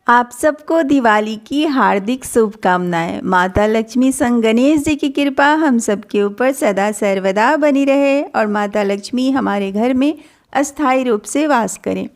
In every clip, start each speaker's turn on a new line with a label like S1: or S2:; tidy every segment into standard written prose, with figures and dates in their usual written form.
S1: आप सबको दिवाली की हार्दिक शुभकामनाएं। माता लक्ष्मी संग गणेश जी की कृपा हम सबके ऊपर सदा सर्वदा बनी रहे और माता लक्ष्मी हमारे घर में अस्थायी रूप से वास करें।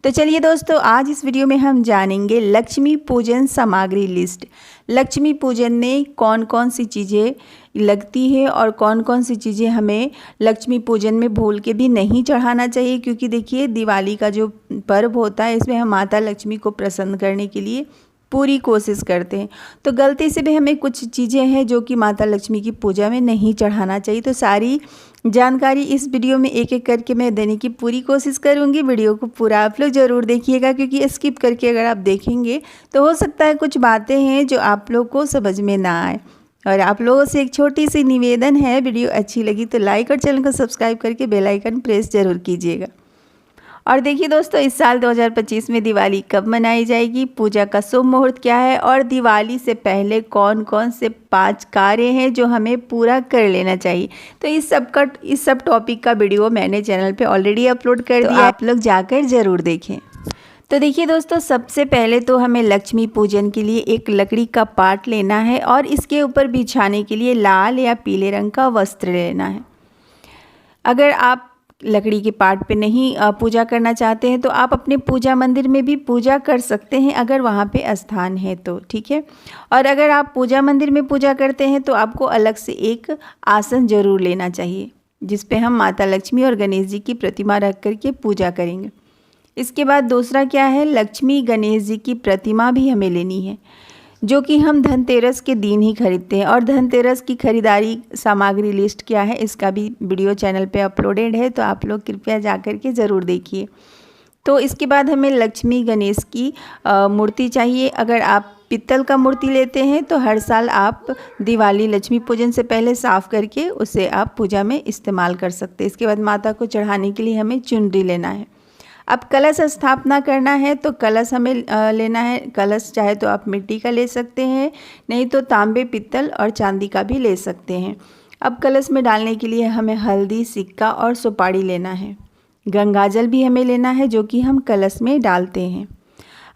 S1: तो चलिए दोस्तों, आज इस वीडियो में हम जानेंगे लक्ष्मी पूजन सामग्री लिस्ट। लक्ष्मी पूजन में कौन कौन सी चीज़ें लगती है और कौन कौन सी चीज़ें हमें लक्ष्मी पूजन में भूल के भी नहीं चढ़ाना चाहिए, क्योंकि देखिए दिवाली का जो पर्व होता है इसमें हम माता लक्ष्मी को प्रसन्न करने के लिए पूरी कोशिश करते हैं। तो गलती से भी हमें कुछ चीज़ें हैं जो कि माता लक्ष्मी की पूजा में नहीं चढ़ाना चाहिए। तो सारी जानकारी इस वीडियो में एक एक करके मैं देने की पूरी कोशिश करूंगी। वीडियो को पूरा आप लोग ज़रूर देखिएगा, क्योंकि स्किप करके अगर आप देखेंगे तो हो सकता है कुछ बातें हैं जो आप लोग को समझ में ना आए। और आप लोगों से एक छोटी सी निवेदन है, वीडियो अच्छी लगी तो लाइक और चैनल को सब्सक्राइब करके बेल आइकन प्रेस ज़रूर कीजिएगा। और देखिए दोस्तों, इस साल 2025 में दिवाली कब मनाई जाएगी, पूजा का शुभ मुहूर्त क्या है और दिवाली से पहले कौन कौन से 5 कार्य हैं जो हमें पूरा कर लेना चाहिए। तो इस सब टॉपिक का वीडियो मैंने चैनल पे ऑलरेडी अपलोड कर दिया, आप लोग जाकर ज़रूर देखें। तो देखिए दोस्तों, सबसे पहले तो हमें लक्ष्मी पूजन के लिए एक लकड़ी का पाट लेना है और इसके ऊपर बिछाने के लिए लाल या पीले रंग का वस्त्र लेना है। अगर आप लकड़ी के पाट पे नहीं पूजा करना चाहते हैं तो आप अपने पूजा मंदिर में भी पूजा कर सकते हैं, अगर वहाँ पे स्थान है तो ठीक है। और अगर आप पूजा मंदिर में पूजा करते हैं तो आपको अलग से एक आसन जरूर लेना चाहिए, जिस पे हम माता लक्ष्मी और गणेश जी की प्रतिमा रख करके पूजा करेंगे। इसके बाद दूसरा क्या है, लक्ष्मी गणेश जी की प्रतिमा भी हमें लेनी है, जो कि हम धनतेरस के दिन ही खरीदते हैं। और धनतेरस की खरीदारी सामग्री लिस्ट क्या है, इसका भी वीडियो चैनल पे अपलोडेड है, तो आप लोग कृपया जा कर के ज़रूर देखिए। तो इसके बाद हमें लक्ष्मी गणेश की मूर्ति चाहिए। अगर आप पित्तल का मूर्ति लेते हैं तो हर साल आप दिवाली लक्ष्मी पूजन से पहले साफ़ करके उसे आप पूजा में इस्तेमाल कर सकते हैं। इसके बाद माता को चढ़ाने के लिए हमें चुनरी लेना है। अब कलश स्थापना करना है तो कलश हमें लेना है। कलश चाहे तो आप मिट्टी का ले सकते हैं, नहीं तो तांबे, पित्तल और चांदी का भी ले सकते हैं। अब कलश में डालने के लिए हमें हल्दी, सिक्का और सुपारी लेना है। गंगाजल भी हमें लेना है, जो कि हम कलश में डालते हैं।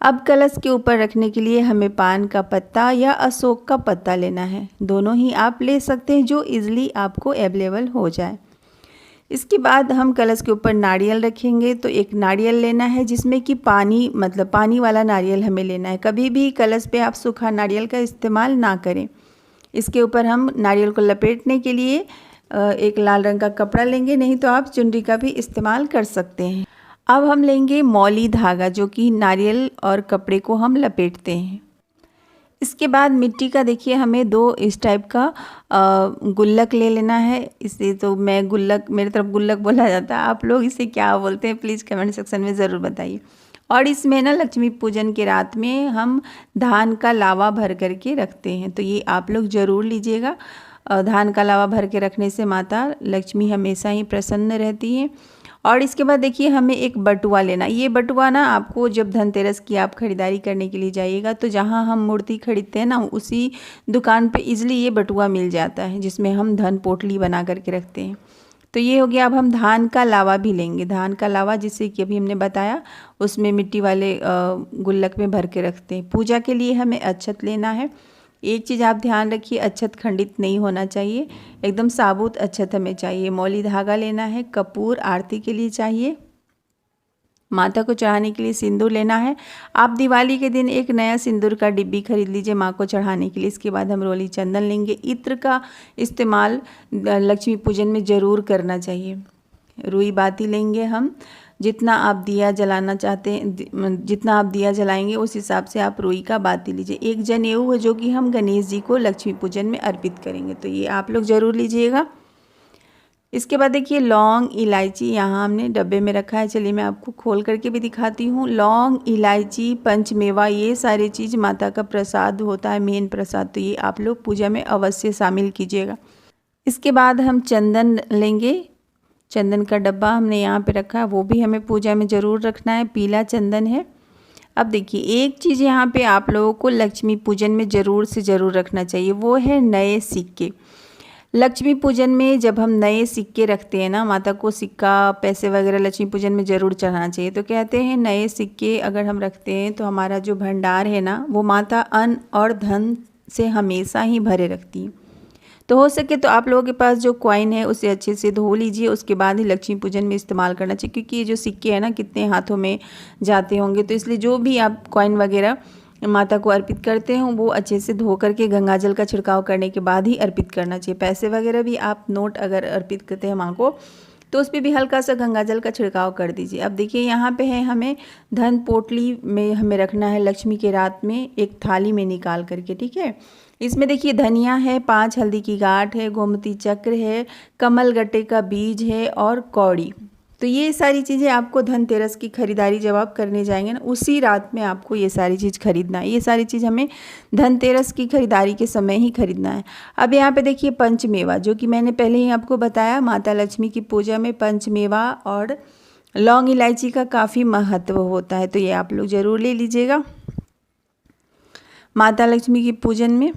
S1: अब कलश के ऊपर रखने के लिए हमें पान का पत्ता या अशोक का पत्ता लेना है। दोनों ही आप ले सकते हैं, जो ईज़िली आपको अवेलेबल हो जाए। इसके बाद हम कलश के ऊपर नारियल रखेंगे, तो एक नारियल लेना है जिसमें कि पानी वाला नारियल हमें लेना है। कभी भी कलश पे आप सूखा नारियल का इस्तेमाल ना करें। इसके ऊपर हम नारियल को लपेटने के लिए एक लाल रंग का कपड़ा लेंगे, नहीं तो आप चुनरी का भी इस्तेमाल कर सकते हैं। अब हम लेंगे मौली धागा, जो कि नारियल और कपड़े को हम लपेटते हैं। इसके बाद मिट्टी का देखिए हमें 2 इस टाइप का गुल्लक ले लेना है। इसे तो मैं गुल्लक, मेरी तरफ गुल्लक बोला जाता है, आप लोग इसे क्या बोलते हैं प्लीज़ कमेंट सेक्शन में ज़रूर बताइए। और इसमें ना लक्ष्मी पूजन के रात में हम धान का लावा भर करके रखते हैं, तो ये आप लोग ज़रूर लीजिएगा। धान का लावा भर के रखने से माता लक्ष्मी हमेशा ही प्रसन्न रहती है। और इसके बाद देखिए हमें एक बटुआ लेना। ये बटुआ ना आपको जब धनतेरस की आप खरीदारी करने के लिए जाइएगा तो जहाँ हम मूर्ति खरीदते हैं ना, उसी दुकान पे इजीली ये बटुआ मिल जाता है, जिसमें हम धन पोटली बना करके रखते हैं। तो ये हो गया। अब हम धान का लावा भी लेंगे। धान का लावा, जिससे कि अभी हमने बताया, उसमें मिट्टी वाले गुल्लक में भर के रखते हैं। पूजा के लिए हमें अक्षत लेना है। एक चीज़ आप ध्यान रखिए, अक्षत खंडित नहीं होना चाहिए, एकदम साबुत अक्षत हमें चाहिए। मौली धागा लेना है। कपूर आरती के लिए चाहिए। माता को चढ़ाने के लिए सिंदूर लेना है। आप दिवाली के दिन एक नया सिंदूर का डिब्बी खरीद लीजिए माँ को चढ़ाने के लिए। इसके बाद हम रोली चंदन लेंगे। इत्र का इस्तेमाल लक्ष्मी पूजन में ज़रूर करना चाहिए। रुई बाती लेंगे हम। जितना आप दिया जलाना चाहते हैं, जितना आप दिया जलाएंगे उस हिसाब से आप रुई का बाती लीजिए। एक जनेऊ है जो कि हम गणेश जी को लक्ष्मी पूजन में अर्पित करेंगे, तो ये आप लोग ज़रूर लीजिएगा। इसके बाद देखिए लौंग, इलायची यहाँ हमने डब्बे में रखा है। चलिए मैं आपको खोल करके भी दिखाती हूँ। लौंग, इलायची, पंचमेवा, ये सारी चीज़ माता का प्रसाद होता है, मेन प्रसाद, तो ये आप लोग पूजा में अवश्य शामिल कीजिएगा। इसके बाद हम चंदन लेंगे। चंदन का डब्बा हमने यहाँ पे रखा है, वो भी हमें पूजा में ज़रूर रखना है। पीला चंदन है। अब देखिए एक चीज़ यहाँ पे आप लोगों को लक्ष्मी पूजन में ज़रूर से ज़रूर रखना चाहिए, वो है नए सिक्के। लक्ष्मी पूजन में जब हम नए सिक्के रखते हैं ना, माता को सिक्का पैसे वगैरह लक्ष्मी पूजन में ज़रूर चढ़ाना चाहिए। तो कहते हैं नए सिक्के अगर हम रखते हैं तो हमारा जो भंडार है ना, वो माता अन्न और धन से हमेशा ही भरे रखती है। तो हो सके तो आप लोगों के पास जो कॉइन है उसे अच्छे से धो लीजिए, उसके बाद ही लक्ष्मी पूजन में इस्तेमाल करना चाहिए, क्योंकि ये जो सिक्के हैं ना कितने हाथों में जाते होंगे। तो इसलिए जो भी आप कॉइन वगैरह माता को अर्पित करते हैं वो अच्छे से धो करके गंगा जल का छिड़काव करने के बाद ही अर्पित करना चाहिए। पैसे वगैरह भी आप नोट अगर अर्पित करते हैं माँ को तो उस पर भी हल्का सा गंगा जल का छिड़काव कर दीजिए। अब देखिए यहाँ पे है हमें धन पोटली में हमें रखना है लक्ष्मी के रात में एक थाली में निकाल करके, ठीक है। इसमें देखिए धनिया है, 5 हल्दी की गांठ है, गोमती चक्र है, कमल गट्टे का बीज है और कौड़ी। तो ये सारी चीज़ें आपको धनतेरस की खरीदारी जब आप करने जाएंगे ना, उसी रात में आपको ये सारी चीज़ खरीदना है। ये सारी चीज़ हमें धनतेरस की खरीदारी के समय ही खरीदना है। अब यहाँ पे देखिए पंचमेवा, जो कि मैंने पहले ही आपको बताया, माता लक्ष्मी की पूजा में पंचमेवा और लौंग इलायची का काफ़ी महत्व होता है। तो ये आप लोग ज़रूर ले लीजिएगा माता लक्ष्मी की पूजन में।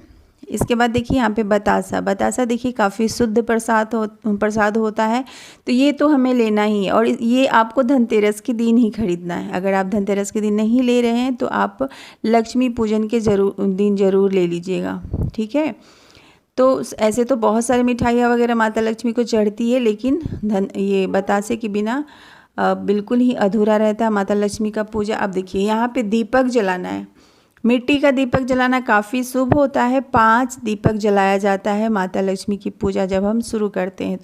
S1: इसके बाद देखिए यहाँ पे बतासा, बतासा देखिए काफ़ी शुद्ध प्रसाद होता है। तो ये तो हमें लेना ही है और ये आपको धनतेरस के दिन ही खरीदना है। अगर आप धनतेरस के दिन नहीं ले रहे हैं तो आप लक्ष्मी पूजन के दिन ज़रूर ले लीजिएगा, ठीक है। तो ऐसे तो बहुत सारी मिठाइयाँ वगैरह माता लक्ष्मी को चढ़ती है, लेकिन ये बतासे के बिना बिल्कुल ही अधूरा रहता है माता लक्ष्मी का पूजा। अब देखिए यहाँ पे दीपक जलाना है, मिट्टी का दीपक जलाना काफ़ी शुभ होता है। 5 दीपक जलाया जाता है माता लक्ष्मी की पूजा जब हम शुरू करते हैं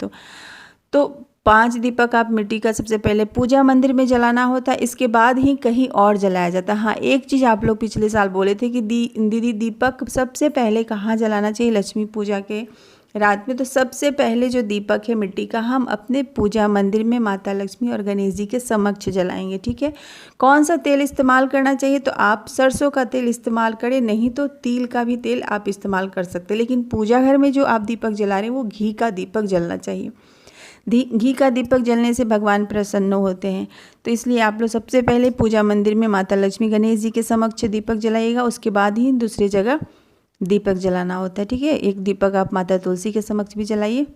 S1: तो 5 दीपक आप मिट्टी का सबसे पहले पूजा मंदिर में जलाना होता है, इसके बाद ही कहीं और जलाया जाता है। हाँ, एक चीज़ आप लोग पिछले साल बोले थे कि दीदी दीपक सबसे पहले कहाँ जलाना चाहिए लक्ष्मी पूजा के रात में। तो सबसे पहले जो दीपक है मिट्टी का, हम अपने पूजा मंदिर में माता लक्ष्मी और गणेश जी के समक्ष जलाएंगे, ठीक है। कौन सा तेल इस्तेमाल करना चाहिए, तो आप सरसों का तेल इस्तेमाल करें, नहीं तो तिल का भी तेल आप इस्तेमाल कर सकते हैं। लेकिन पूजा घर में जो आप दीपक जला रहे हैं वो घी का दीपक जलना चाहिए। घी का दीपक जलने से भगवान प्रसन्न होते हैं। तो इसलिए आप लोग सबसे पहले पूजा मंदिर में माता लक्ष्मी गणेश जी के समक्ष दीपक जलाइएगा, उसके बाद ही दूसरी जगह दीपक जलाना होता है, ठीक है। एक दीपक आप माता तुलसी के समक्ष भी जलाइए।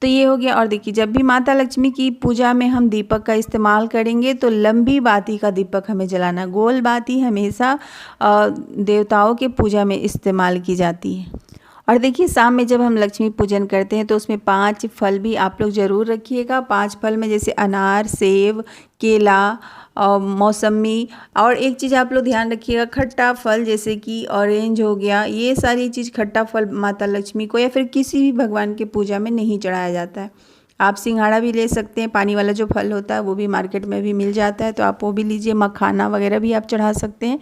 S1: तो ये हो गया। और देखिए जब भी माता लक्ष्मी की पूजा में हम दीपक का इस्तेमाल करेंगे तो लंबी बाती का दीपक हमें जलाना। गोल बाती हमेशा देवताओं के पूजा में इस्तेमाल की जाती है। और देखिए शाम में जब हम लक्ष्मी पूजन करते हैं तो उसमें 5 फल भी आप लोग ज़रूर रखिएगा। 5 फल में जैसे अनार, सेब, केला और मौसमी, और एक चीज़ आप लोग ध्यान रखिएगा, खट्टा फल जैसे कि ऑरेंज हो गया। ये सारी चीज़ खट्टा फल माता लक्ष्मी को या फिर किसी भी भगवान के पूजा में नहीं चढ़ाया जाता है। आप सिंघाड़ा भी ले सकते हैं, पानी वाला जो फल होता है वो भी मार्केट में भी मिल जाता है, तो आप वो भी लीजिए। मखाना वगैरह भी आप चढ़ा सकते हैं,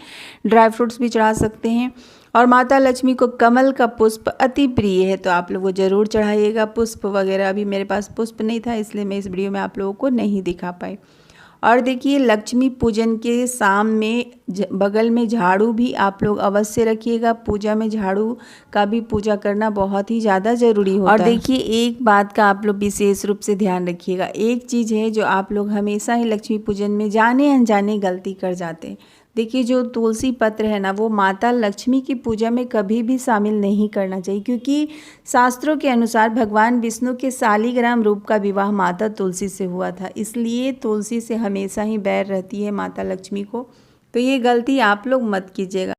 S1: ड्राई फ्रूट्स भी चढ़ा सकते हैं। और माता लक्ष्मी को कमल का पुष्प अति प्रिय है, तो आप लोग वो ज़रूर चढ़ाइएगा। पुष्प वगैरह अभी मेरे पास पुष्प नहीं था, इसलिए मैं इस वीडियो में आप लोगों को नहीं दिखा पाई। और देखिए लक्ष्मी पूजन के शाम में बगल में झाड़ू भी आप लोग अवश्य रखिएगा। पूजा में झाड़ू का भी पूजा करना बहुत ही ज़्यादा ज़रूरी होता है। और देखिए एक बात का आप लोग विशेष रूप से ध्यान रखिएगा। एक चीज़ है जो आप लोग हमेशा ही लक्ष्मी पूजन में जाने अनजाने गलती कर जाते हैं। देखिए जो तुलसी पत्र है ना, वो माता लक्ष्मी की पूजा में कभी भी शामिल नहीं करना चाहिए, क्योंकि शास्त्रों के अनुसार भगवान विष्णु के शालिग्राम रूप का विवाह माता तुलसी से हुआ था, इसलिए तुलसी से हमेशा ही बैर रहती है माता लक्ष्मी को। तो ये गलती आप लोग मत कीजिएगा।